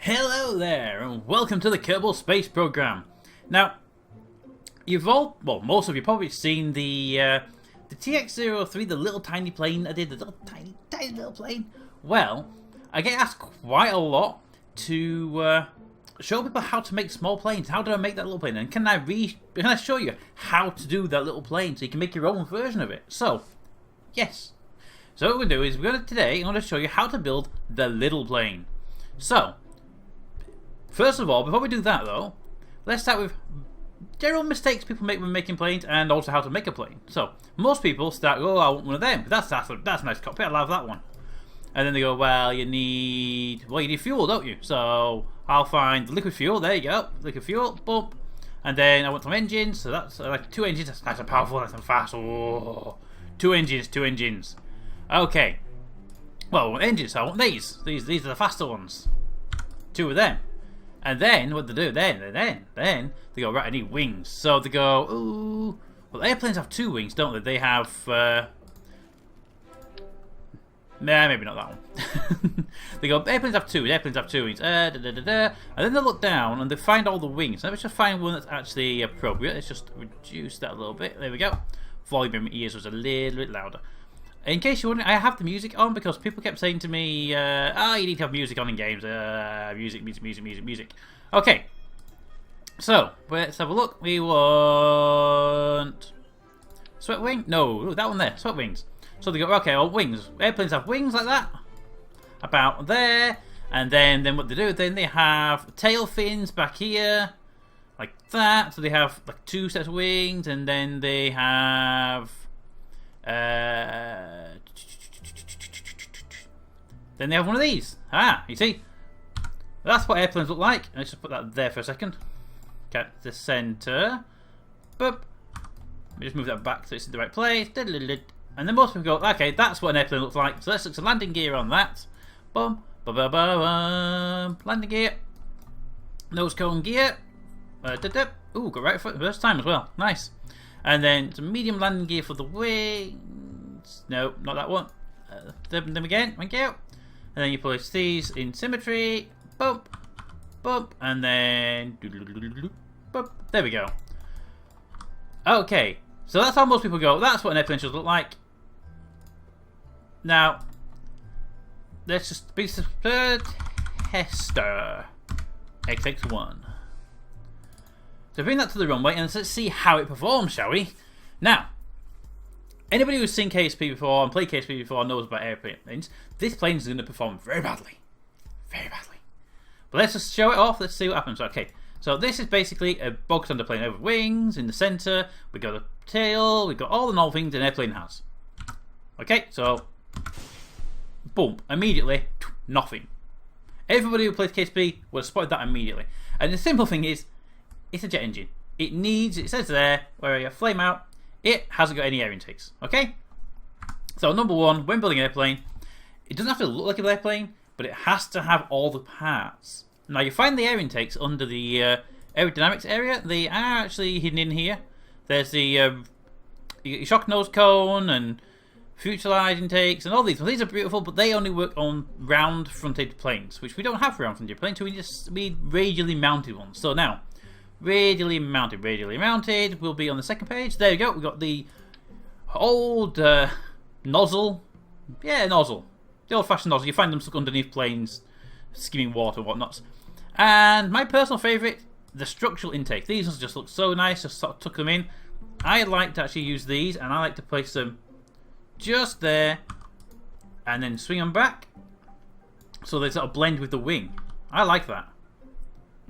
Hello there, and welcome to the Kerbal Space Program. Now, you've all, well, most of you probably seen the TX-03, the little tiny plane I did, the little tiny little plane. Well, I get asked quite a lot to show people how to make small planes. How do I make that little plane? And can I show you how to do that little plane so you can make your own version of it? So, yes. So what we're going to do is I'm going to show you how to build the little plane. So, first of all, before we do that though, let's start with general mistakes people make when making planes and also how to make a plane. So, most people start, oh, I want one of them. That's a nice cockpit, I'll have that one. And then they go, well, you need fuel, don't you? So, I'll find the liquid fuel, there you go, liquid fuel, bump. And then I want some engines, so that's like 2 engines, that's nice and powerful, nice and fast. Oh, 2 engines. Okay. Well, engines, I want these. These are the faster ones. 2 of them. And then, what they do, then they go, right, I need wings. So they go, ooh, well, airplanes have 2 wings, don't they? They have, nah, maybe not that one. They go, airplanes have 2 wings, and then they look down and they find all the wings. Let's just find one that's actually appropriate. Let's just reduce that a little bit. There we go. Volume in my ears was a little bit louder. In case you're wondering, I have the music on because people kept saying to me, oh, you need to have music on in games. Music. Okay. So, let's have a look. We want sweat wing? No, that one there, sweat wings. So they go, okay, well, wings. Airplanes have wings like that. About there. And then what they do, then they have tail fins back here. Like that. So they have like 2 sets of wings. And then they have... then they have one of these. Ah, you see? That's what airplanes look like. Let's just put that there for a second. Get the center. Boop. Let me just move that back so it's in the right place. And then most people go, okay, that's what an airplane looks like. So let's look at landing gear on that. Boom. Landing gear. Nose cone gear. Ooh, got right foot first time as well. Nice. And then some medium landing gear for the wings. No, not that one. Them again. Thank you. And then you place these in symmetry. Bump. Bump. And then... Bump. There we go. Okay. So that's how most people go. That's what an airplane should look like. Now, let's just be the tester. XX1. So bring that to the runway and let's see how it performs, shall we? Now, anybody who's seen KSP before and played KSP before knows about airplanes. This plane is going to perform very badly. Very badly. But let's just show it off. Let's see what happens. Okay, so this is basically a bog standard plane over wings in the center. We got a tail. We got all the normal things an airplane has. Okay, so boom, immediately nothing. Everybody who plays KSP would have spotted that immediately. And the simple thing is, it's a jet engine. It says there, where you flame out, it hasn't got any air intakes. Okay? So number one, when building an airplane, it doesn't have to look like an airplane, but it has to have all the parts. Now you find the air intakes under the aerodynamics area. They are actually hidden in here. There's the shock nose cone and fuselage intakes and all these. Well, these are beautiful, but they only work on round fronted planes, which we don't have round fronted planes, so we need radially mounted ones. So now, radially mounted will be on the second page. There you go. We've got the old nozzle. Yeah, nozzle. The old-fashioned nozzle. You find them stuck underneath planes, skimming water and whatnot. And my personal favourite, the structural intake. These ones just look so nice. Just sort of tuck them in. I like to actually use these, and I like to place them just there, and then swing them back, so they sort of blend with the wing. I like that.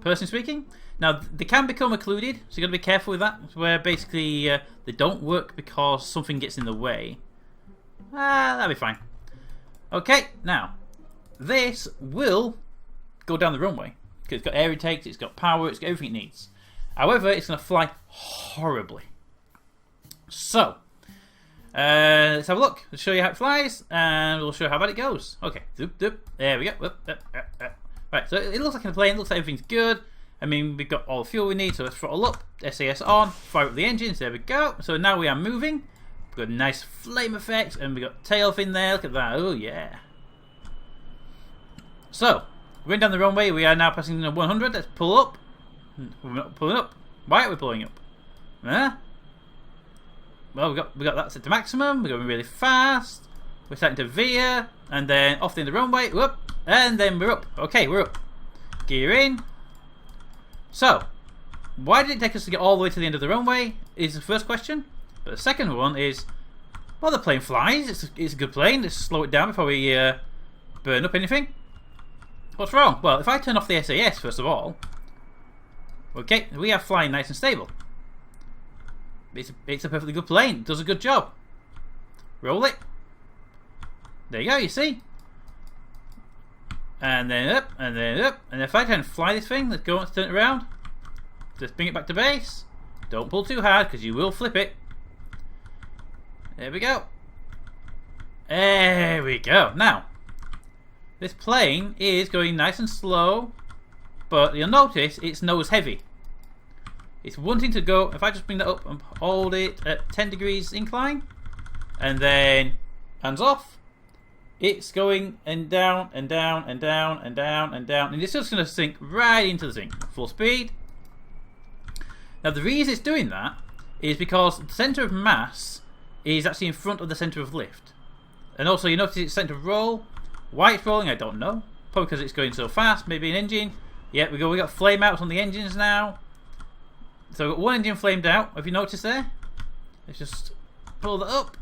Personally speaking. Now, they can become occluded, so you've got to be careful with that, where basically they don't work because something gets in the way. That'll be fine. Okay, now, this will go down the runway, because it's got air intakes, it's got power, it's got everything it needs. However, it's going to fly horribly. So, let's have a look. Let's show you how it flies, and we'll show you how bad it goes. Okay, there we go. Right, so it looks like a plane, it looks like everything's good. I mean, we've got all the fuel we need, so let's throttle up, SAS on, fire up the engines, there we go. So now we are moving. We've got nice flame effects, and we've got tail fin there, look at that, oh yeah. So, We're going down the runway. We are now passing 100. Let's pull up. We're not pulling up. Why are we pulling up? Huh? Well, we got that set to maximum. We're going really fast. We're starting to veer, and then off the end of the runway. Whoop, and then we're up. Okay, we're up. Gear in. So, why did it take us to get all the way to the end of the runway? Is the first question. But the second one is, well, the plane flies. It's a good plane. Let's slow it down before we burn up anything. What's wrong? Well, if I turn off the SAS first of all, okay, we are flying nice and stable. It's a perfectly good plane. It does a good job. Roll it. There you go, you see? And then up, and then up. And if I try and fly this thing, let's go on to turn it around. Just bring it back to base. Don't pull too hard, because you will flip it. There we go. There we go. Now, this plane is going nice and slow, but you'll notice it's nose heavy. It's wanting to go, if I just bring that up and hold it at 10 degrees incline, and then hands off, it's going and down and down and down and down and down, and it's just going to sink right into the sink. Full speed. Now the reason it's doing that is because the centre of mass is actually in front of the centre of lift. And also you notice it's centre of roll. Why it's rolling, I don't know. Probably because it's going so fast, maybe an engine. Yeah, we got flameouts on the engines now. So we've got one engine flamed out. Have you noticed there? Let's just pull that up.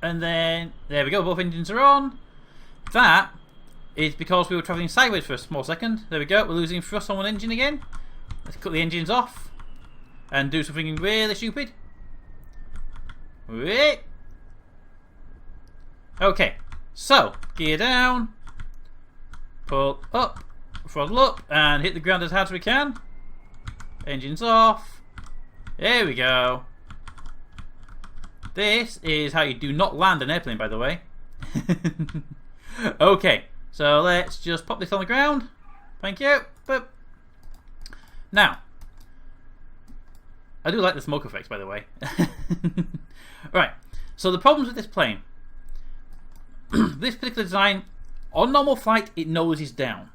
And then, there we go, both engines are on. That is because we were travelling sideways for a small second. There we go, we're losing thrust on one engine again. Let's cut the engines off. And do something really stupid. Wait. Okay, so, gear down. Pull up. Throttle up. And hit the ground as hard as we can. Engines off. There we go. This is how you do not land an airplane, by the way. Okay, so let's just pop this on the ground. Thank you. Boop. Now, I do like the smoke effects, by the way. Right, so the problems with this plane. This particular design, on normal flight, it noses down.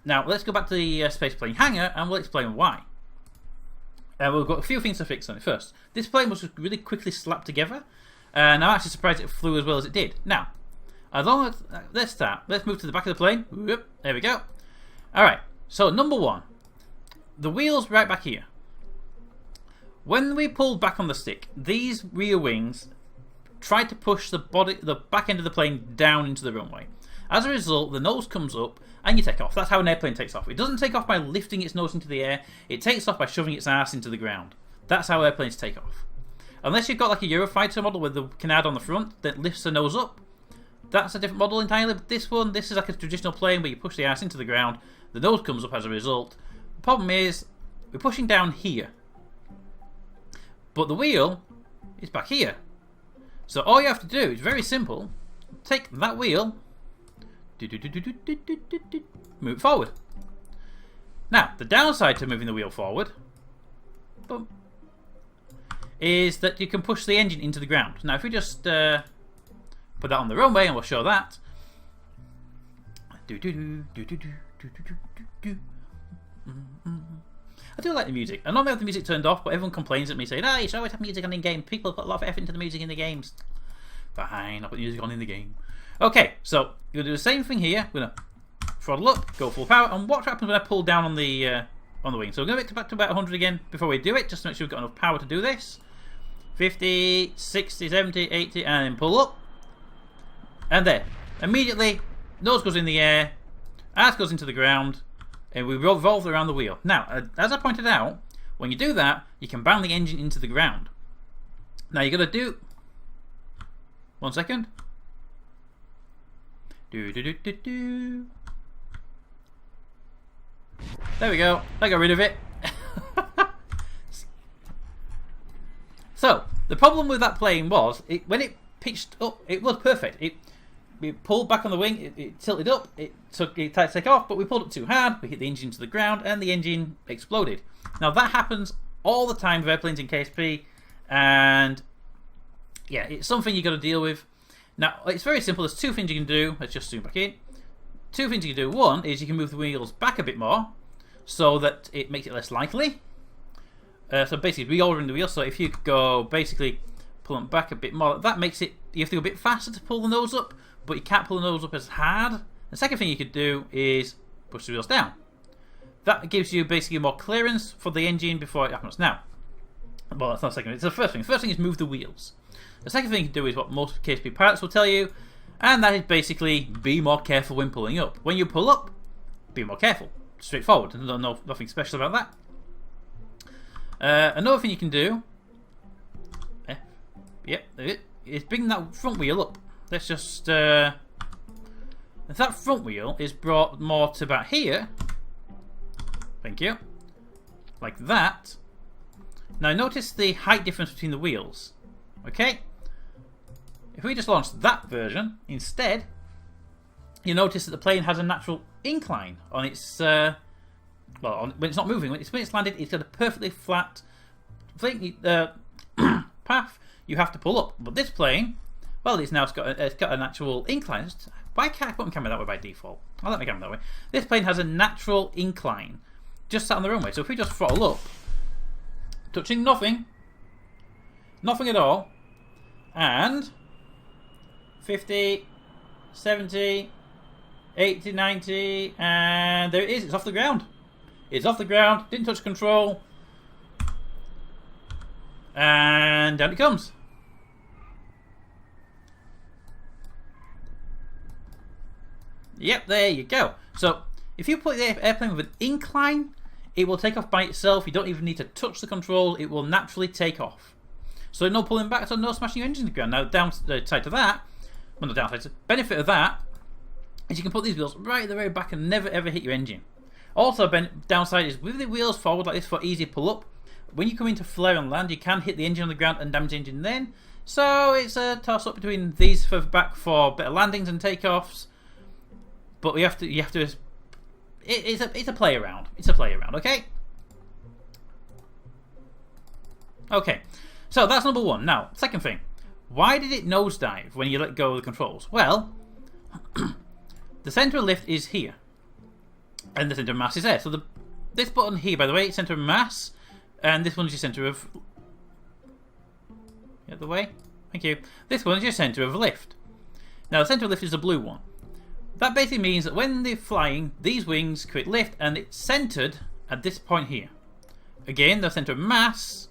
Now, let's go back to the space plane hangar and we'll explain why. We've got a few things to fix on it. First, this plane was just really quickly slapped together, and I'm actually surprised it flew as well as it did. Now, as long as let's move to the back of the plane. Whoop, there we go. Alright, so number one, the wheels right back here. When we pulled back on the stick, these rear wings tried to push the back end of the plane down into the runway. As a result, the nose comes up and you take off. That's how an airplane takes off. It doesn't take off by lifting its nose into the air. It takes off by shoving its ass into the ground. That's how airplanes take off. Unless you've got like a Eurofighter model with the canard on the front that lifts the nose up, that's a different model entirely. But this is like a traditional plane where you push the ass into the ground. The nose comes up as a result. The problem is we're pushing down here, but the wheel is back here. So all you have to do is very simple. Take that wheel, move it forward. Now, the downside to moving the wheel forward is that you can push the engine into the ground. Now, if we just put that on the runway, and we'll show that. I do like the music. I normally have the music turned off, but everyone complains at me saying, you should always have music on in game. People put a lot of effort into the music in the games. Fine, I'll put music on in the game. Okay, so you're going to do the same thing here. We're going to throttle up, go full power, and what happens when I pull down on the wing? So we're going to get back to about 100 again before we do it, just to make sure we've got enough power to do this. 50, 60, 70, 80, and then pull up. And there. Immediately, nose goes in the air, ass goes into the ground, and we revolve around the wheel. Now, as I pointed out, when you do that, you can bang the engine into the ground. Now, you're going to do... 1 second. There we go. I got rid of it. So, the problem with that plane was, when it pitched up, it was perfect. We pulled back on the wing, it tilted up, it tried to take off, but we pulled it too hard, we hit the engine to the ground, and the engine exploded. Now that happens all the time with airplanes in KSP, and yeah, it's something you've got to deal with. Now, it's very simple, there's two things you can do. Let's just zoom back in. two things you can do. One is you can move the wheels back a bit more, so that it makes it less likely. So basically reordering the wheels. So if you go basically pull them back a bit more, that makes it, you have to go a bit faster to pull the nose up, but you can't pull the nose up as hard. The second thing you could do is push the wheels down. That gives you basically more clearance for the engine before it happens. Now, well, that's not the second thing. It's the first thing. The first thing is move the wheels. The second thing you can do is what most KSP pilots will tell you, and that is basically be more careful when pulling up. When you pull up, be more careful. Straightforward. Nothing special about that. Another thing you can do, is bring that front wheel up. Let's just, if that front wheel is brought more to about here, thank you, like that. Now notice the height difference between the wheels. Okay? If we just launch that version instead, you notice that the plane has a natural incline on its, when it's not moving. When it's landed, it's got a perfectly flat path. You have to pull up. But this plane, well, it's got an actual incline. Why can't I put my camera that way by default? I'll let my camera that way. This plane has a natural incline, just sat on the runway. So if we just throttle up, touching nothing at all, and 50, 70, 80, 90, and there it is. It's off the ground. It's off the ground. Didn't touch control. And down it comes. Yep, there you go. So, if you put the airplane with an incline, it will take off by itself. You don't even need to touch the control. It will naturally take off. So, no pulling back, so no smashing your engine to the ground. Now, downside to that, well, no downside, benefit of that is you can put these wheels right at the very back and never ever hit your engine. Also, downside is with the wheels forward like this for easy pull up, when you come into flare and land, you can hit the engine on the ground and damage the engine then. So it's a toss up between these further back for better landings and takeoffs. But you have to. It's a play around. It's a play around. Okay. Okay. So that's number one. Now, second thing, why did it nosedive when you let go of the controls? Well, the center of lift is here, and the center of mass is there. So this button here, by the way, center of mass. And this one's your centre of... Get the way? Thank you. This one's your centre of lift. Now, the centre of lift is the blue one. That basically means that when they're flying, these wings create lift, and it's centred at this point here. Again, the centre of mass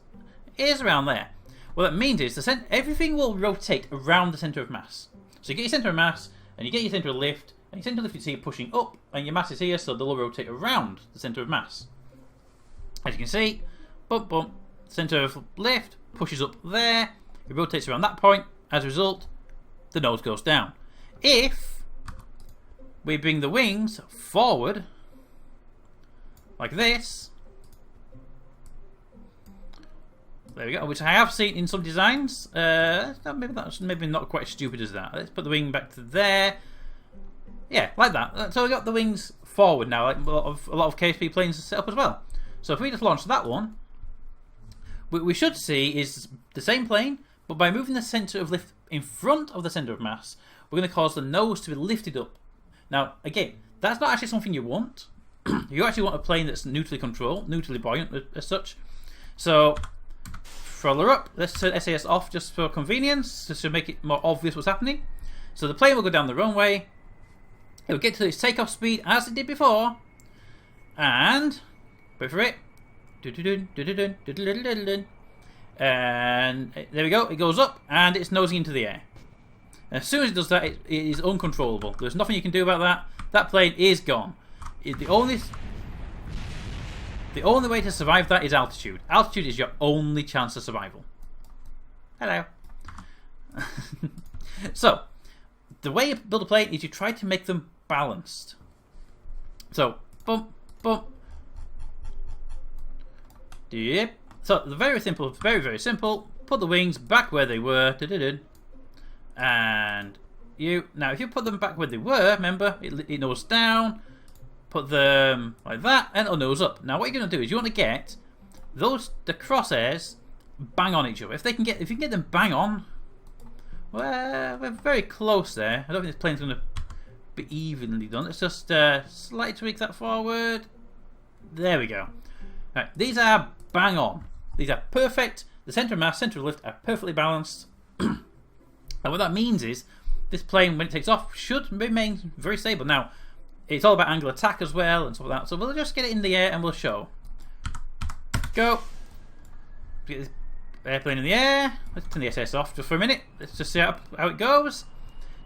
is around there. What that means is everything will rotate around the centre of mass. So you get your centre of mass, and you get your centre of lift, and your centre of lift is here pushing up, and your mass is here, so they'll rotate around the centre of mass. As you can see, bump, bump, centre of lift, pushes up there, it rotates around that point, as a result, the nose goes down. If we bring the wings forward, like this, there we go, which I have seen in some designs, maybe not quite as stupid as that. Let's put the wing back to there, yeah, like that. So we got the wings forward now, like a lot of KSP planes are set up as well. So if we just launch that one, what we should see is the same plane, but by moving the centre of lift in front of the centre of mass, we're going to cause the nose to be lifted up. Now, again, that's not actually something you want. You actually want a plane that's neutrally controlled, neutrally buoyant as such. So, throttle her up. Let's turn SAS off just for convenience, just to make it more obvious what's happening. So the plane will go down the runway. It will get to its takeoff speed as it did before. And, wait for it. And there we go, it goes up and it's nosing into the air. And as soon as it does that, it is uncontrollable. There's nothing you can do about that. That plane is gone. The only way to survive that is altitude. Altitude is your only chance of survival. Hello. So, the way you build a plane is you try to make them balanced. So, bump, bump. Yep. So, very simple, very simple. Put the wings back where they were. And now if you put them back where they were, remember, it nose down. Put them like that, and it'll nose up. Now, what you're going to do is you want to get the crosshairs bang on each other. If you can get them bang on, well, we're very close there. I don't think this plane's going to be evenly done. Let's just slightly tweak that forward. There we go. Right, these are bang on. These are perfect. The centre of mass, centre of lift are perfectly balanced. And what that means is this plane, when it takes off, should remain very stable. Now, it's all about angle attack as well and stuff like that. So we'll just get it in the air and we'll show. Go. Get this airplane in the air. Let's turn the SS off just for a minute. Let's just see how it goes.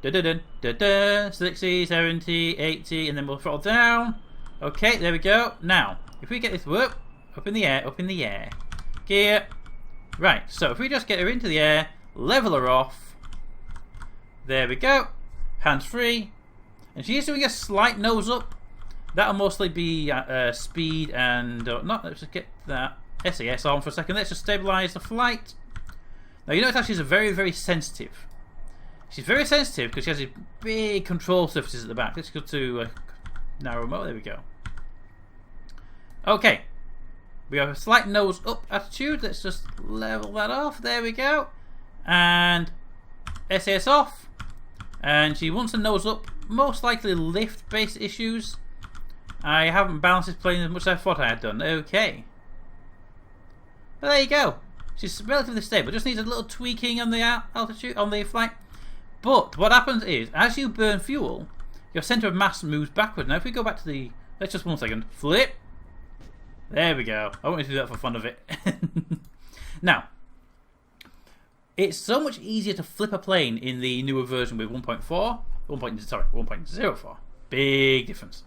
Da-da-da-da-da. 60, 70, 80, and then we'll throttle down. Okay, there we go. Now, if we get this work, up in the air. Gear. Right, so if we just get her into the air, level her off. There we go. Hands free. And she is doing a slight nose up. That'll mostly be speed and... let's just get that SAS on for a second. Let's just stabilise the flight. Now you notice how she's very, very sensitive. She's very sensitive because she has these big control surfaces at the back. Let's go to narrow mode. There we go. Okay. We have a slight nose up attitude. Let's just level that off. There we go. And SAS off. And she wants to nose up. Most likely lift based issues. I haven't balanced this plane as much as I thought I had done. Okay. But there you go. She's relatively stable. Just needs a little tweaking on the altitude, on the flight. But what happens is, as you burn fuel, your centre of mass moves backward. Now if we go back to the... Let's just 1 second. Flip. There we go. I want you to do that for fun of it. Now, it's so much easier to flip a plane in the newer version with 1.04. Big difference.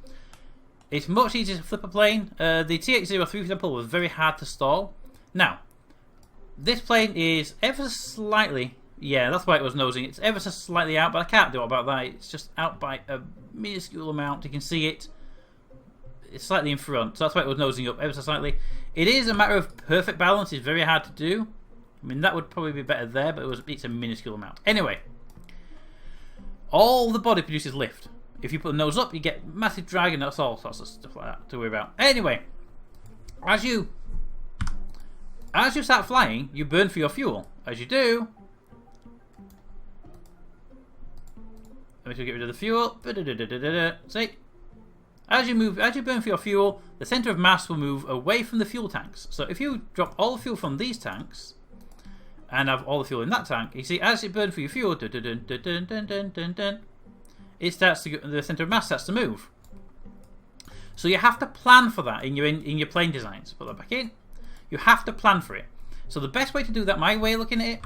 It's much easier to flip a plane. The TX-03, for example, was very hard to stall. Now, this plane is ever so slightly... Yeah, that's why it was nosing. It's ever so slightly out, but I can't do about that. It's just out by a minuscule amount. You can see it. It's slightly in front, so that's why it was nosing up ever so slightly. It is a matter of perfect balance. It's very hard to do. I mean, that would probably be better there, but it's a minuscule amount. Anyway, all the body produces lift. If you put the nose up, you get massive drag, and that's all sorts of stuff like that to worry about. Anyway, as you start flying, you burn for your fuel. As you do, let me get rid of the fuel. See? As you burn for your fuel, the centre of mass will move away from the fuel tanks. So if you drop all the fuel from these tanks and have all the fuel in that tank, you see, as it burns for your fuel, it starts to the centre of mass starts to move. So you have to plan for that in your plane designs. Put that back in. You have to plan for it. So the best way to do that, my way of looking at it,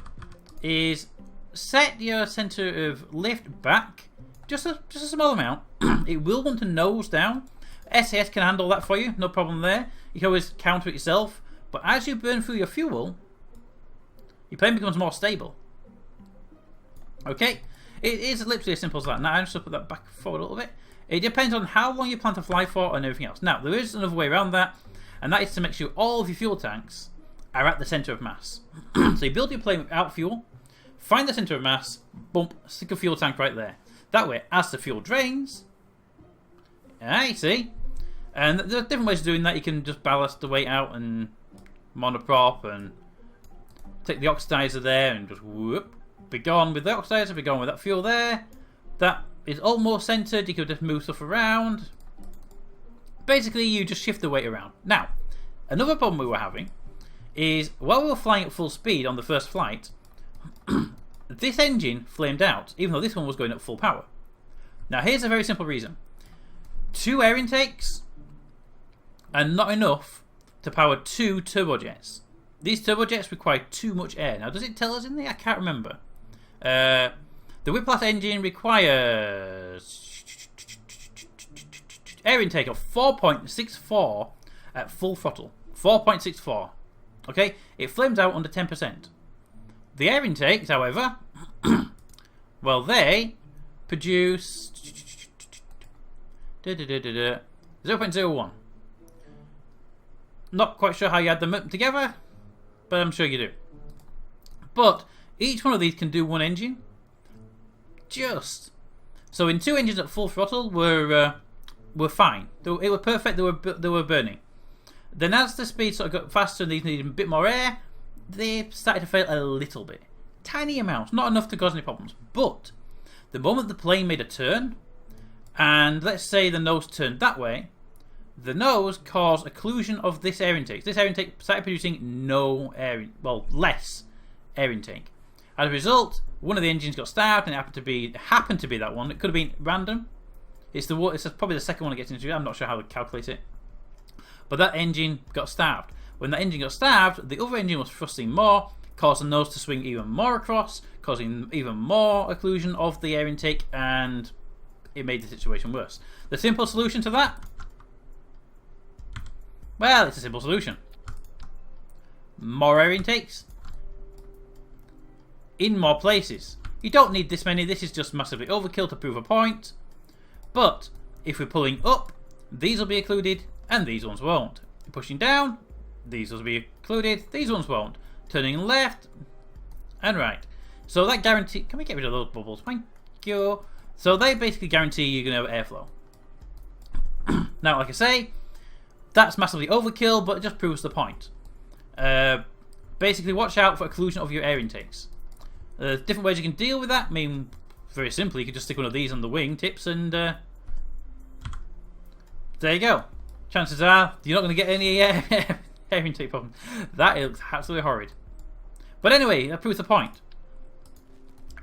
is set your centre of lift back just a small amount. It will want to nose down. SAS can handle that for you, no problem there. You can always counter it yourself. But as you burn through your fuel, your plane becomes more stable. Okay? It is literally as simple as that. Now I'm just going to put that back forward a little bit. It depends on how long you plan to fly for and everything else. Now, there is another way around that, and that is to make sure all of your fuel tanks are at the centre of mass. So you build your plane without fuel, find the centre of mass, bump, stick a fuel tank right there. That way, as the fuel drains, you see, and there are different ways of doing that. You can just ballast the weight out and monoprop and take the oxidizer there and just whoop, be gone with the oxidizer, be gone with that fuel there. That is almost centered. You could just move stuff around. Basically, you just shift the weight around. Now, another problem we were having is while we were flying at full speed on the first flight, this engine flamed out, even though this one was going at full power. Now, here's a very simple reason. 2 air intakes are not enough to power 2 turbojets. These turbojets require too much air. Now, does it tell us in there? I can't remember. The Whiplash engine requires air intake of 4.64 at full throttle. 4.64. Okay? It flames out under 10%. The air intakes, however, well, they produce 0.01. Not quite sure how you add them together, but I'm sure you do. But each one of these can do one engine. Just. So in 2 engines at full throttle were fine. They were perfect. They were burning. Then as the speed sort of got faster and these needed a bit more air, they started to fail a little bit. Tiny amounts, not enough to cause any problems. But the moment the plane made a turn, and let's say the nose turned that way, the nose caused occlusion of this air intake. This air intake started producing no air, well, less air intake. As a result, one of the engines got starved, and it happened to be that one. It could have been random. It's probably the second one it gets into. I'm not sure how to calculate it, but that engine got starved. When that engine got starved, the other engine was thrusting more, caused the nose to swing even more across, causing even more occlusion of the air intake, and it made the situation worse. The simple solution to that? Well, it's a simple solution. More air intakes in more places. You don't need this many. This is just massively overkill to prove a point. But if we're pulling up, these will be occluded and these ones won't. Pushing down, these will be occluded, these ones won't. Turning left and right. So that guarantee. Can we get rid of those bubbles? Thank you. So they basically guarantee you're going to have airflow. Now, like I say, that's massively overkill, but it just proves the point. Basically, watch out for occlusion of your air intakes. Different ways you can deal with that. I mean, very simply, you could just stick one of these on the wing tips, and there you go. Chances are you're not going to get any air intake problem. That looks absolutely horrid. But anyway, that proves the point.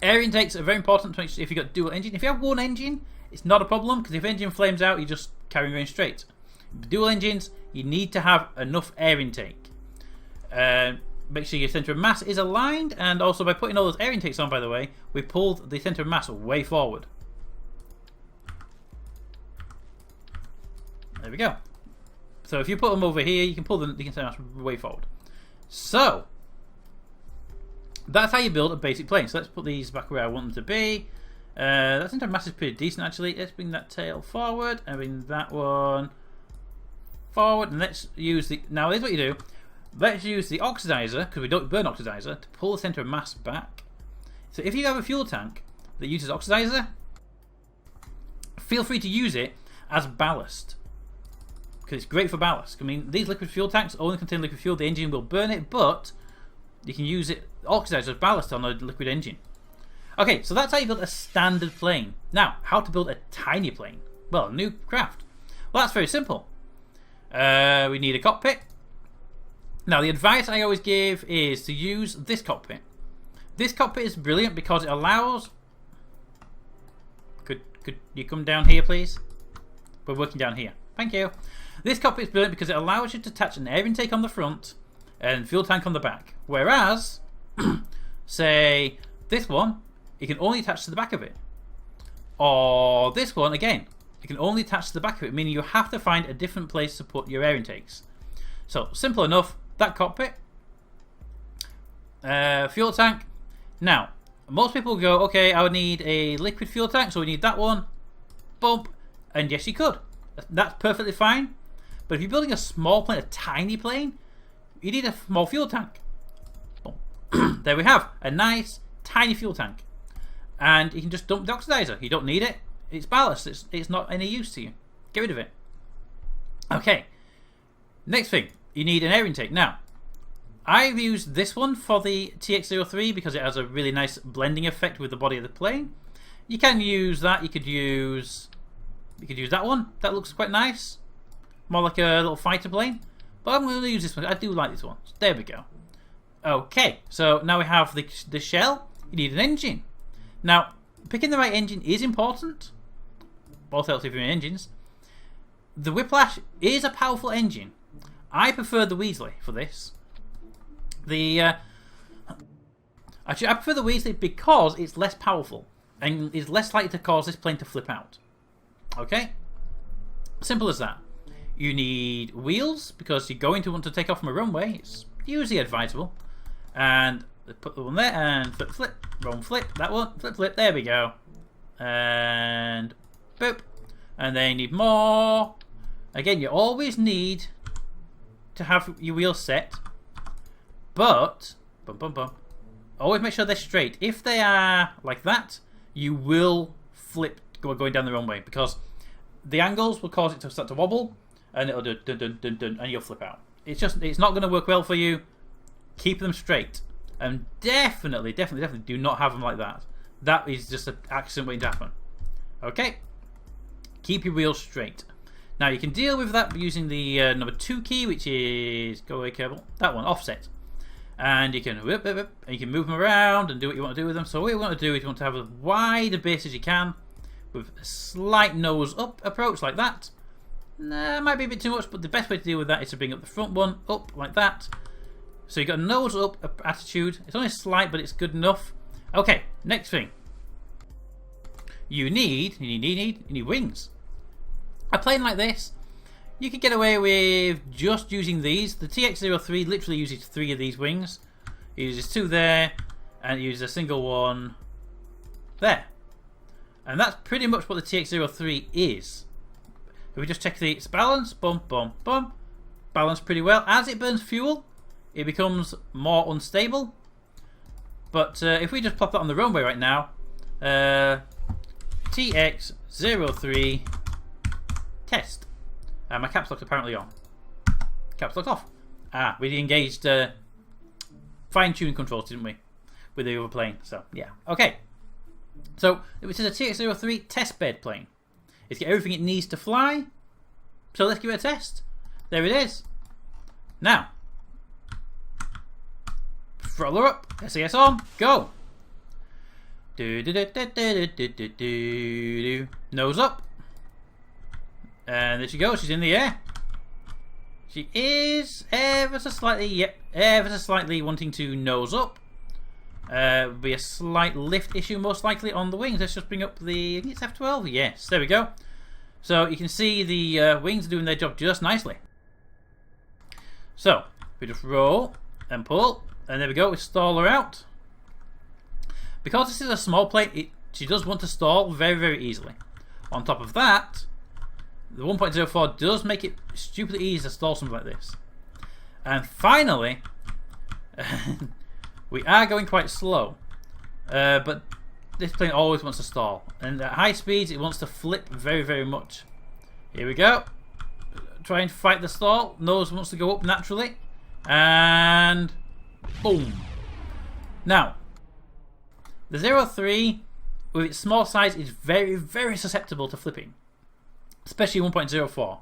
Air intakes are very important to make sure if you've got dual engine. If you have one engine, it's not a problem, because if engine flames out, you just carry range straight. Dual engines, you need to have enough air intake. Make sure your centre of mass is aligned, and also by putting all those air intakes on, by the way, we pulled the centre of mass way forward. There we go. So if you put them over here, you can pull the centre of mass way forward. So that's how you build a basic plane. So let's put these back where I want them to be. That centre of mass is pretty decent, actually. Let's bring that tail forward and bring that one forward, and let's use the. Now here's what you do. Let's use the oxidizer, because we don't burn oxidizer, to pull the centre of mass back. So if you have a fuel tank that uses oxidizer, feel free to use it as ballast, because it's great for ballast. I mean, these liquid fuel tanks only contain liquid fuel. The engine will burn it, but you can use it oxidizer as ballast on a liquid engine. Okay, so that's how you build a standard plane. Now, how to build a tiny plane? Well, a new craft. Well, that's very simple. We need a cockpit. Now, the advice I always give is to use this cockpit. This cockpit is brilliant because it allows. Could you come down here, please? We're working down here. Thank you. This cockpit is brilliant because it allows you to attach an air intake on the front and fuel tank on the back. Whereas, say this one, you can only attach to the back of it. Or this one, again, you can only attach to the back of it, meaning you have to find a different place to put your air intakes. So, simple enough, that cockpit, fuel tank. Now, most people go, okay, I would need a liquid fuel tank, so we need that one, bump, and yes, you could. That's perfectly fine. But if you're building a small plane, a tiny plane, you need a small fuel tank. Boom. There we have a nice, tiny fuel tank. And you can just dump the oxidizer. You don't need it. It's ballast. It's not any use to you. Get rid of it. Okay. Next thing. You need an air intake. Now, I've used this one for the TX-03 because it has a really nice blending effect with the body of the plane. You can use that. You could use that one. That looks quite nice. More like a little fighter plane. But I'm going to use this one. I do like this one. There we go. Okay. So now we have the shell. You need an engine. Now, picking the right engine is important. Both else if you're in engines. The Whiplash is a powerful engine. I prefer the Weasley for this. Actually, I prefer the Weasley because it's less powerful and is less likely to cause this plane to flip out. Okay? Simple as that. You need wheels because you're going to want to take off from a runway. It's usually advisable. And put the one there and flip, flip, wrong flip, that one, flip, flip, there we go. And boop. And then you need more. Again, you always need to have your wheels set, but always make sure they're straight. If they are like that, you will flip going down the runway because the angles will cause it to start to wobble, and it'll do dun dun dun dun, and you'll flip out. It's not going to work well for you. Keep them straight, and definitely do not have them like that. That is just an accident waiting to happen. Okay, Keep your wheels straight. Now you can deal with that using the number 2 key, which is, go away Kerbal, that one, offset. And you can whip, whip, whip, and you can move them around and do what you want to do with them. So what you want to do is you want to have as wide a base as you can with a slight nose up approach like that. Nah, might be a bit too much, but the best way to deal with that is to bring up the front one up like that. So you've got a nose up attitude. It's only slight, but it's good enough. Okay, next thing. You need wings. A plane like this, you could get away with just using these. The TX-03 literally uses 3 of these wings. It uses 2 there, and it uses a single one there. And that's pretty much what the TX-03 is. If we just check its balance, bump, bump, bump, balance pretty well. As it burns fuel, it becomes more unstable. But if we just plop that on the runway right now, TX-03 test. My caps lock's apparently on. Caps lock's off. Ah, we engaged fine-tuning controls, didn't we? With the other plane. So, yeah. Okay. So, this is a TX-03 testbed plane. It's got everything it needs to fly. So, let's give it a test. There it is. Now, throttle up. SAS on. Go. Nose up. And there she goes. She's in the air. She is ever so slightly wanting to nose up. Be a slight lift issue most likely on the wings. Let's just bring up the, I think it's F12. Yes, there we go. So you can see the wings are doing their job just nicely. So we just roll and pull, and there we go. We stall her out. Because this is a small plane, she does want to stall very, very easily. On top of that, the 1.04 does make it stupidly easy to stall something like this. And finally, we are going quite slow. But this plane always wants to stall. And at high speeds, it wants to flip very, very much. Here we go. Try and fight the stall. Nose wants to go up naturally. And boom. Now, the 03, with its small size, is very, very susceptible to flipping. Especially 1.04.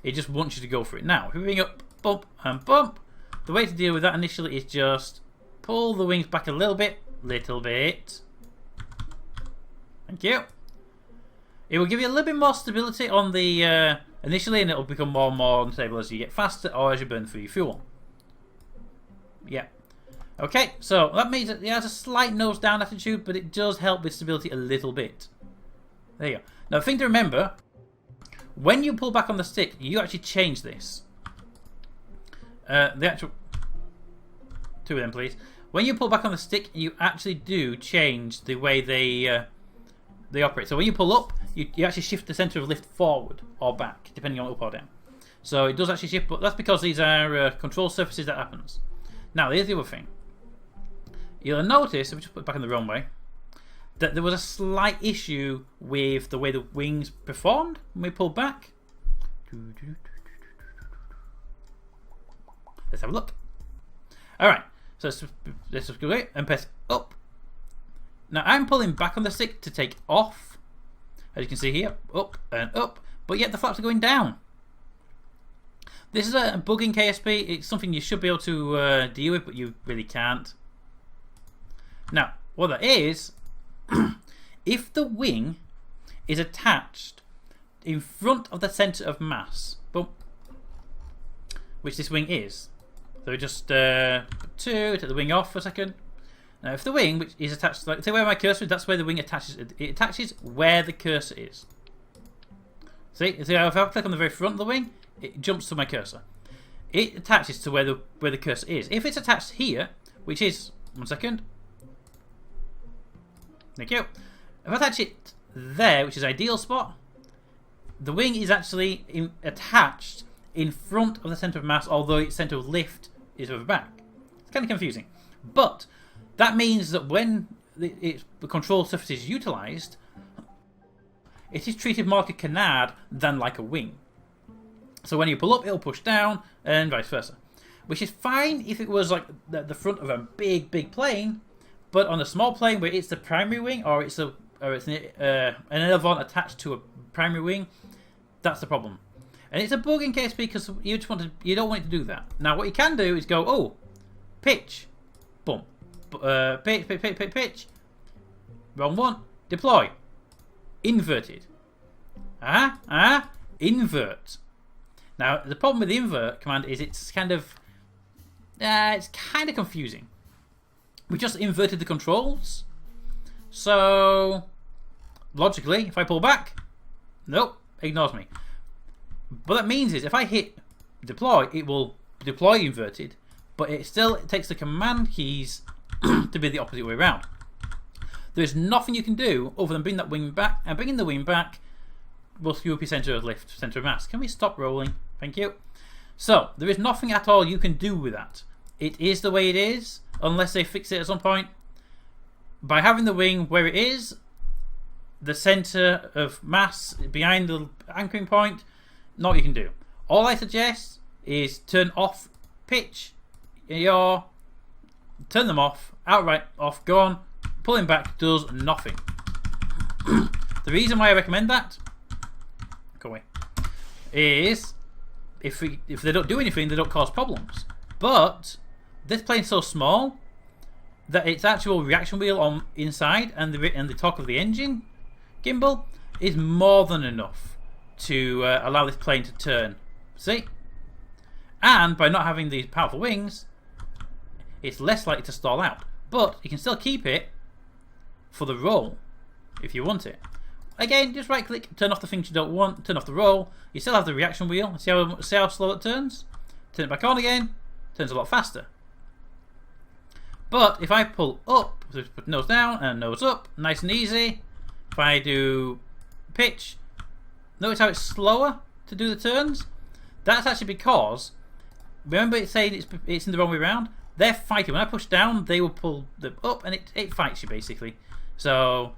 It just wants you to go for it. Now, if we bring up bump and bump, the way to deal with that initially is just pull the wings back a little bit. Thank you. It will give you a little bit more stability on the initially, and it will become more and more unstable as you get faster or as you burn through your fuel. Yeah. Okay, so that means that it has a slight nose down attitude, but it does help with stability a little bit. There you go. Now, the thing to remember, when you pull back on the stick, you actually change this. The actual 2 of them, please. When you pull back on the stick, you actually do change the way they operate. So when you pull up, you actually shift the center of lift forward or back, depending on up or down. So it does actually shift, but that's because these are control surfaces that happens. Now, here's the other thing. You'll notice, if we just put it back in the runway, that there was a slight issue with the way the wings performed when we pulled back. Let's have a look. Alright, so let's just go and press up. Now I'm pulling back on the stick to take off. As you can see here, up and up, but yet the flaps are going down. This is a bug in KSP. It's something you should be able to deal with, but you really can't. Now, what that is, if the wing is attached in front of the center of mass, boom, which this wing is. So we just take the wing off for a second. Now, if the wing, which is attached, like, see where my cursor is, that's where the wing attaches. It attaches where the cursor is. See if I click on the very front of the wing, it jumps to my cursor. It attaches to where the cursor is. If it's attached here, which is, one second. Thank you. If I attach it there, which is ideal spot, the wing is actually attached in front of the center of mass, although its center of lift is over back. It's kind of confusing. But that means that when the control surface is utilized, it is treated more like a canard than like a wing. So when you pull up, it'll push down, and vice versa. Which is fine if it was like the front of a big plane, but on a small plane where it's the primary wing or it's a or it's an aileron attached to a primary wing, that's the problem. And it's a bug in KSP because you don't want it to do that. Now what you can do is go, oh, pitch, boom, pitch, wrong one, deploy, inverted, invert. Now the problem with the invert command is it's kind of confusing. We just inverted the controls, so logically, if I pull back, nope, ignores me. What that means is if I hit deploy, it will deploy inverted, but it still takes the command keys to be the opposite way around. There's nothing you can do other than bring that wing back, and bringing the wing back will screw up your center of lift, center of mass. Can we stop rolling? Thank you. So there is nothing at all you can do with that. It is the way it is, unless they fix it at some point. By having the wing where it is, the center of mass behind the anchoring point, not what you can do. All I suggest is turn off pitch, turn them off, outright off, gone. Pulling back does nothing. The reason why I recommend that, go away, is if they don't do anything, they don't cause problems. But this plane's so small that its actual reaction wheel on inside and the torque of the engine gimbal is more than enough to allow this plane to turn. See? And by not having these powerful wings, it's less likely to stall out. But you can still keep it for the roll if you want it. Again, just right click, turn off the things you don't want, turn off the roll. You still have the reaction wheel. See how slow it turns? Turn it back on again, turns a lot faster. But if I pull up, so put nose down and nose up, nice and easy. If I do pitch, notice how it's slower to do the turns? That's actually because, remember it's saying it's in the wrong way around? They're fighting. When I push down, they will pull them up and it fights you basically. So,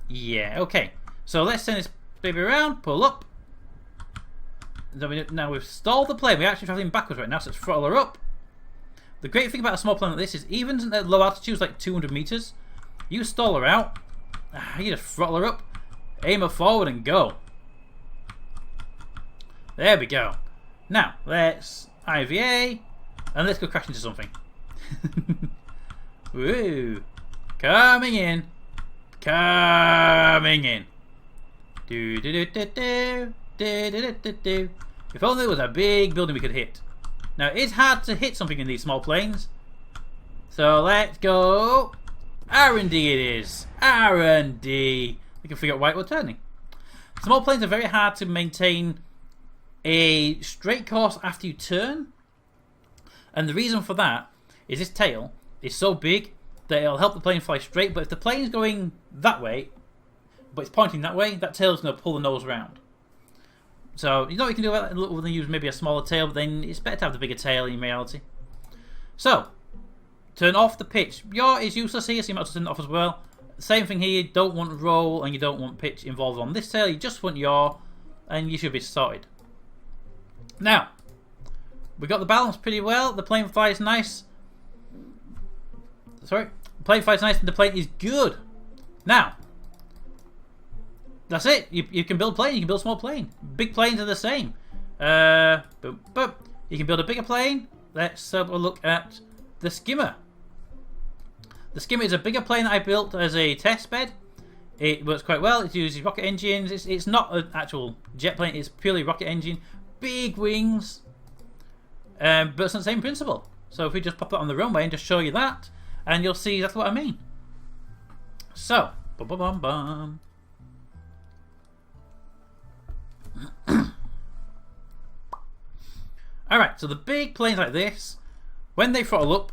yeah, okay. So let's send this baby around, pull up. Now we've stalled the plane. We're actually traveling backwards right now, so let's throttle her up. The great thing about a small plane like this is even at low altitudes, like 200 meters, you stall her out, you just throttle her up, aim her forward and go. There we go. Now, let's IVA, and let's go crash into something. Woo! Coming in. Coming in. Do do do do do do do do do. If only it was a big building we could hit. Now it is hard to hit something in these small planes. So let's go. R&D it is. R&D. We can figure out why it was turning. Small planes are very hard to maintain a straight course after you turn. And the reason for that is this tail is so big that it'll help the plane fly straight. But if the plane is going that way, but it's pointing that way, that tail is going to pull the nose around. So you know what you can do about that other than use maybe a smaller tail, but then it's better to have the bigger tail in reality. So, turn off the pitch. Yaw is useless here, so you might as well turn it off as well. Same thing here, you don't want roll and you don't want pitch involved on this tail, you just want yaw, and you should be sorted. Now, we got the balance pretty well, the plane flies nice. Sorry, the plane flies nice and the plane is good. Now, that's it. You can build plane, you can build small plane. Big planes are the same. Boom, boom. You can build a bigger plane. Let's have a look at the skimmer. The skimmer is a bigger plane that I built as a test bed. It works quite well. It uses rocket engines. It's not an actual jet plane. It's purely rocket engine. Big wings. But it's the same principle. So if we just pop that on the runway and just show you that, and you'll see exactly what I mean. So, bum bum bum bum. Alright, so the big planes like this, when they throttle up,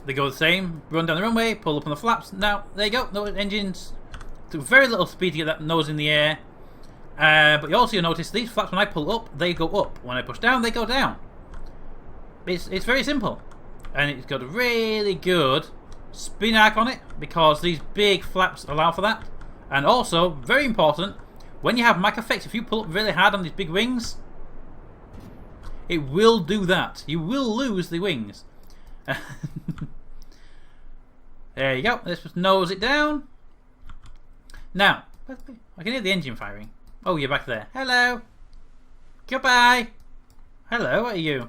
they go the same, run down the runway, pull up on the flaps. Now, there you go, no engines, to very little speed to get that nose in the air. But you also notice these flaps, when I pull up, they go up. When I push down, they go down. It's very simple. And it's got a really good spin arc on it, because these big flaps allow for that. And also, very important, when you have Mach effects, if you pull up really hard on these big wings, it will do that. You will lose the wings. There you go. Let's just nose it down. Now, I can hear the engine firing. Oh, you're back there. Hello. Goodbye. Hello, what are you?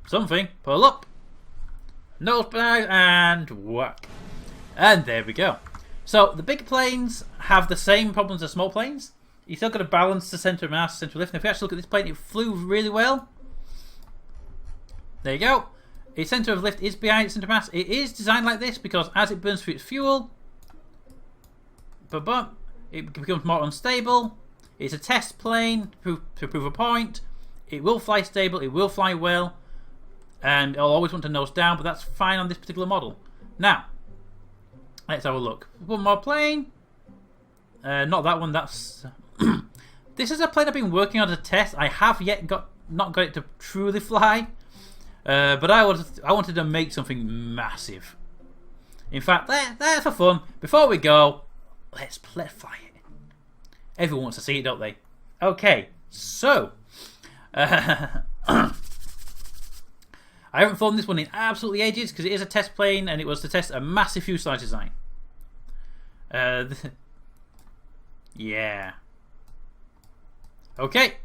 Something. Pull up. Nosedive and whack. And there we go. So the big planes have the same problems as small planes. You still got to balance the centre of mass, centre of lift. And if you actually look at this plane, it flew really well. There you go. Its centre of lift is behind its centre of mass. It is designed like this because as it burns through its fuel, it becomes more unstable. It's a test plane to prove a point. It will fly stable. It will fly well. And I'll always want to nose down, but that's fine on this particular model. Now, let's have a look. One more plane. Not that one. That's this is a plane I've been working on as a test. I have yet not got it to truly fly, but I wanted to make something massive. In fact, there for fun. Before we go, let's fly it. Everyone wants to see it, don't they? Okay, so. I haven't flown this one in absolutely ages because it is a test plane and it was to test a massive fuselage design. Yeah. Okay.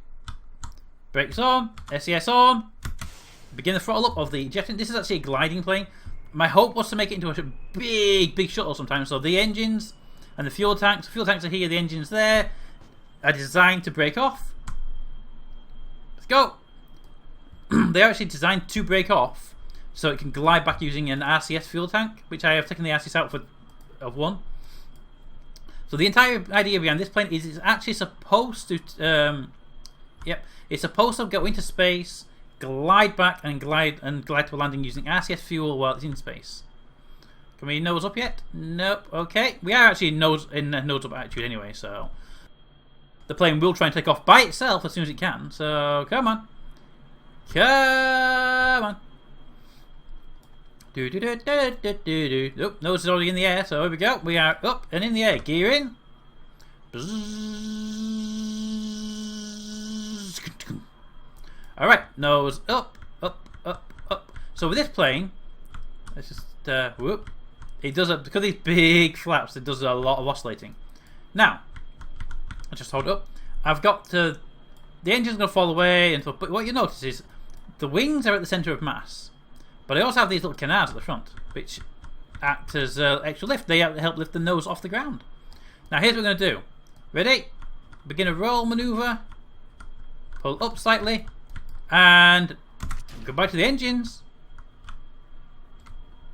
Brakes on. SES on. Begin the throttle up of the jet. This is actually a gliding plane. My hope was to make it into a big shuttle sometimes. So the engines and the fuel tanks. The fuel tanks are here. The engines there. Are designed to break off. Let's go. They're actually designed to break off so it can glide back using an RCS fuel tank, which I have taken the RCS out of one. So the entire idea behind this plane is it's actually supposed to it's supposed to go into space, glide back and glide to a landing using RCS fuel while it's in space. Can we nose up yet? Nope. Okay. We are actually in nose up attitude anyway, so the plane will try and take off by itself as soon as it can. So come on. Come on. Nope, nose is already in the air, so here we go. We are up and in the air. Gear in. Alright, nose up, up, up, up. So with this plane, let's just whoop. It does because of these big flaps, it does a lot of oscillating. Now, I'll just hold it up. I've got the engine's going to fall away, but what you notice is the wings are at the centre of mass, but I also have these little canards at the front, which act as extra lift. They help lift the nose off the ground. Now here's what we're going to do. Ready? Begin a roll manoeuvre. Pull up slightly, and goodbye to the engines.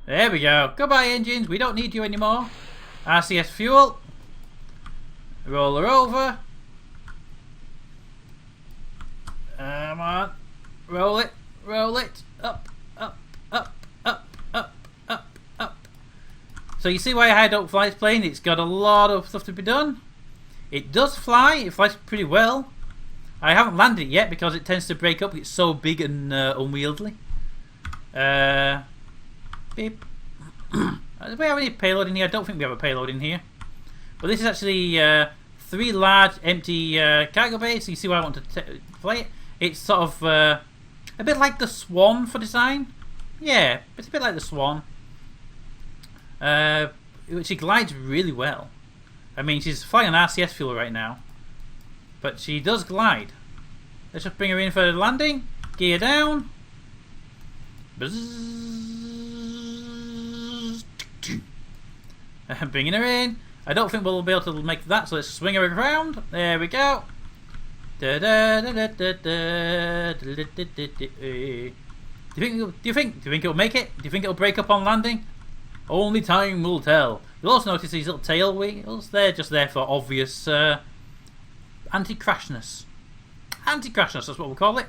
There we go. Goodbye engines. We don't need you anymore. RCS fuel. Roll her over. Come on. Roll it. Roll it. Up, up, up, up, up, up, up. So you see why I don't fly this plane? It's got a lot of stuff to be done. It does fly. It flies pretty well. I haven't landed it yet because it tends to break up. It's so big and unwieldy. Beep. Do we have any payload in here? I don't think we have a payload in here. But this is actually 3 large empty cargo bays. So you see why I want to play it. It's sort of a bit like the Swan for design. Yeah, it's a bit like the Swan. She glides really well. I mean, she's flying on RCS fuel right now, but she does glide. Let's just bring her in for the landing. Gear down. Bringing her in. I don't think we'll be able to make that, so let's swing her around. There we go. Do you think it'll make it? Do you think it'll break up on landing? Only time will tell. You'll also notice these little tail wheels. They're just there for obvious anti-crashness. Anti-crashness, that's what we'll call it.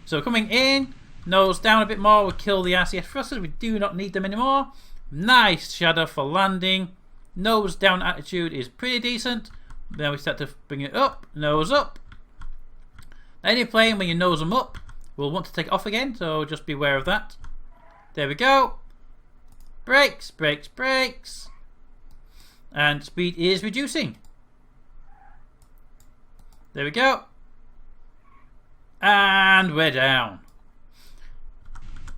So coming in, nose down a bit more, we'll kill the RCS thrusters. We do not need them anymore. Nice shadow for landing. Nose down attitude is pretty decent. Then we start to bring it up, nose up. Any plane, when you nose them up, will want to take it off again, so just be aware of that. There we go. Brakes, brakes, brakes. And speed is reducing. There we go. And we're down.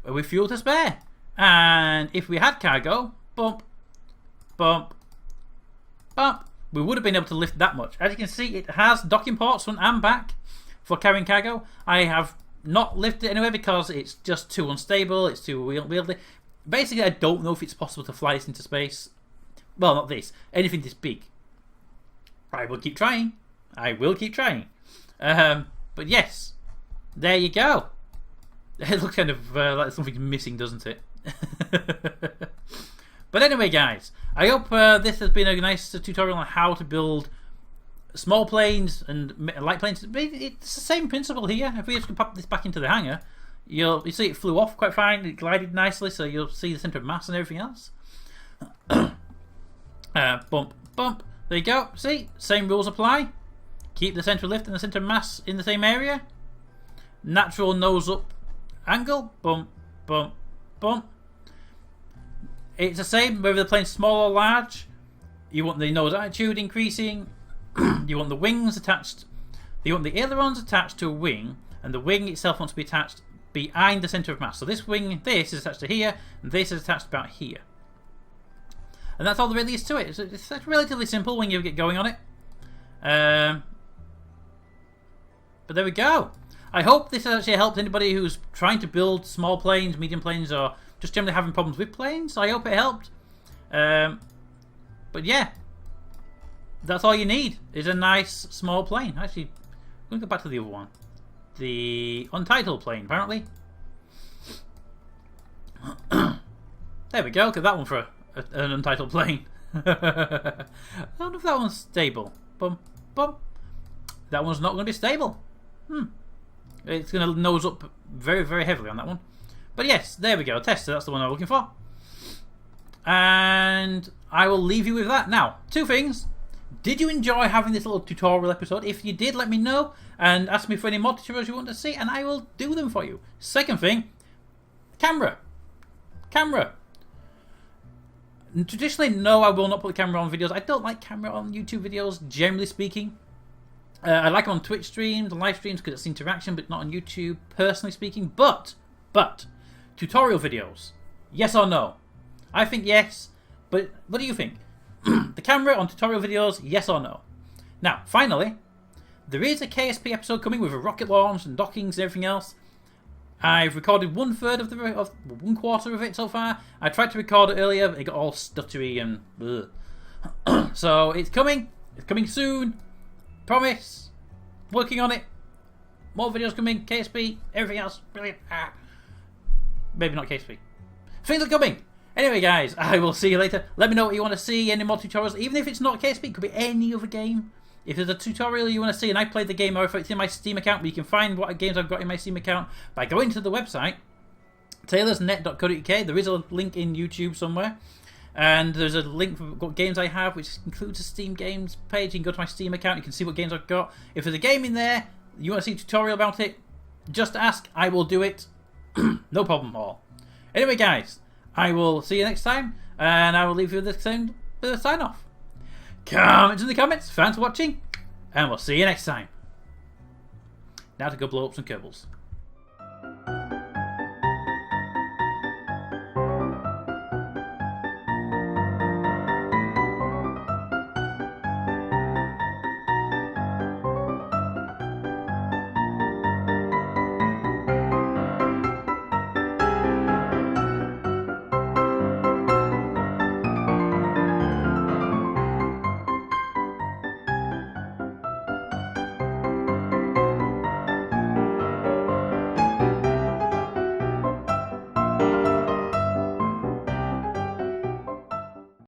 With fuel to spare. And if we had cargo, bump, bump, bump. We would have been able to lift that much. As you can see, it has docking ports front and back for carrying cargo. I have not lifted it anyway because it's just too unstable, it's too unwieldy. Basically, I don't know if it's possible to fly this into space. Well, not this. Anything this big. I will keep trying. I will keep trying. But yes, there you go. It looks kind of like something's missing, doesn't it? But anyway, guys, I hope this has been a nice tutorial on how to build small planes and light planes. It's the same principle here. If we just pop this back into the hangar, you see it flew off quite fine. It glided nicely, so you'll see the centre of mass and everything else. Bump, bump. There you go. See, same rules apply. Keep the centre of lift and the centre of mass in the same area. Natural nose up angle. Bump, bump, bump. It's the same whether the plane's small or large. You want the nose attitude increasing. You want the wings attached. You want the ailerons attached to a wing, and the wing itself wants to be attached behind the centre of mass. So this wing, this is attached to here, and this is attached about here. And that's all there really is to it. It's relatively simple when you get going on it. But there we go. I hope this has actually helped anybody who's trying to build small planes, medium planes, or just generally having problems with planes. I hope it helped. But yeah, that's all you need is a nice small plane. Actually, I'm going to go back to the other one. The untitled plane, apparently. There we go. Look at that one for an untitled plane. I don't know if that one's stable. Bum, bum. That one's not going to be stable. It's going to nose up very, very heavily on that one. But yes, there we go. Tester, that's the one I'm looking for. And I will leave you with that. Now, two things. Did you enjoy having this little tutorial episode? If you did, let me know and ask me for any more tutorials you want to see, and I will do them for you. Second thing, camera. Camera. Traditionally, no, I will not put the camera on videos. I don't like camera on YouTube videos, generally speaking. I like them on Twitch streams and live streams because it's interaction, but not on YouTube, personally speaking. But, tutorial videos, yes or no? I think yes, but what do you think? The camera on tutorial videos, yes or no? Now, finally, there is a KSP episode coming with a rocket launch and dockings and everything else. I've recorded 1/3 of 1/4 of it so far. I tried to record it earlier, but it got all stuttery and bleh. So it's coming. It's coming soon. Promise. Working on it. More videos coming. KSP. Everything else. Brilliant. Maybe not KSP. Things are coming. Anyway, guys, I will see you later. Let me know what you want to see. Any more tutorials. Even if it's not KSP, it could be any other game. If there's a tutorial you want to see and I played the game, or if it's in my Steam account, but you can find what games I've got in my Steam account by going to the website, taylorsnet.co.uk. There is a link in YouTube somewhere. And there's a link for what games I have, which includes a Steam games page. You can go to my Steam account, you can see what games I've got. If there's a game in there, you want to see a tutorial about it, just ask, I will do it. No problem at all. Anyway, guys, I will see you next time, and I will leave you with the sign off. Comment in the comments, thanks for watching, and we'll see you next time. Now to go blow up some Kerbals.